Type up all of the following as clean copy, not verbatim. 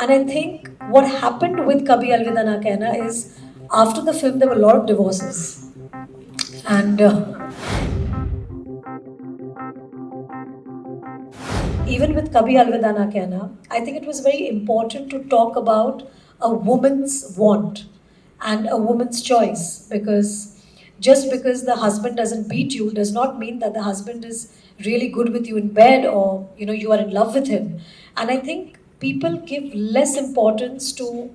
And I think what happened with Kabhi Alvida Na Kehna is after the film there were a lot of divorces. And even with Kabhi Alvida Na Kehna, I think it was very important to talk about a woman's want and a woman's choice, because just because the husband doesn't beat you does not mean that the husband is really good with you in bed, or you are in love with him. And I think people give less importance to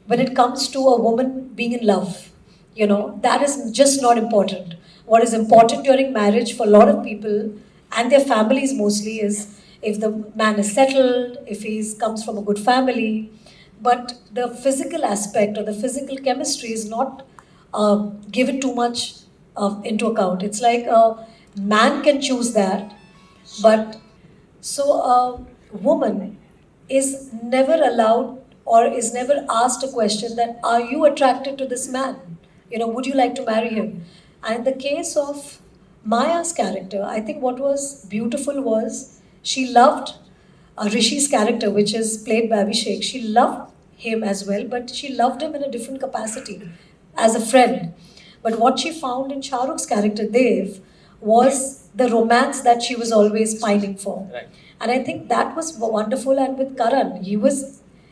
when it comes to a woman being in love. That is just not important. What is important during marriage for a lot of people and their families mostly is if the man is settled, if he comes from a good family. But the physical aspect or the physical chemistry is not given too much into account. It's like a man can choose that, but so a woman is never allowed or is never asked a question that, are you attracted to this man? Would you like to marry him? And in the case of Maya's character, I think what was beautiful was she loved Rishi's character, which is played by Abhishek. She loved him as well, but she loved him in a different capacity as a friend. But what she found in Shah Rukh's character, Dev, was the romance that she was always pining for. Right. And I think that was wonderful. And with Karan,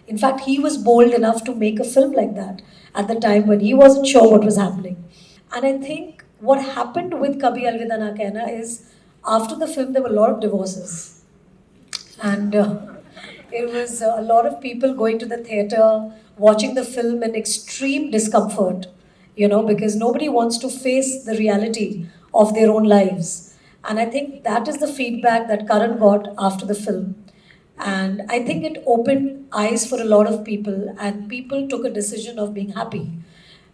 in fact, he was bold enough to make a film like that at the time when he wasn't sure what was happening. And I think what happened with Kabhi Alvida Na Kehna is after the film there were a lot of divorces. And it was a lot of people going to the theatre, watching the film in extreme discomfort, because nobody wants to face the reality of their own lives. And I think that is the feedback that Karan got after the film. And I think it opened eyes for a lot of people, and people took a decision of being happy.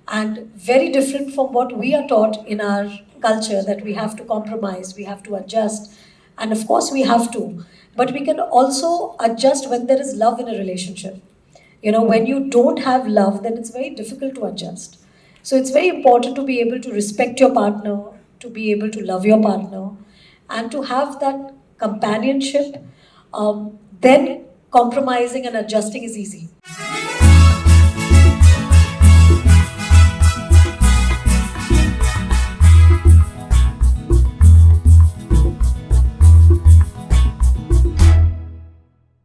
And very different from what we are taught in our culture, that we have to compromise, we have to adjust. And of course, we have to. But we can also adjust when there is love in a relationship. When you don't have love, then it's very difficult to adjust. So it's very important to be able to respect your partner, to be able to love your partner, and to have that companionship. Then compromising and adjusting is easy.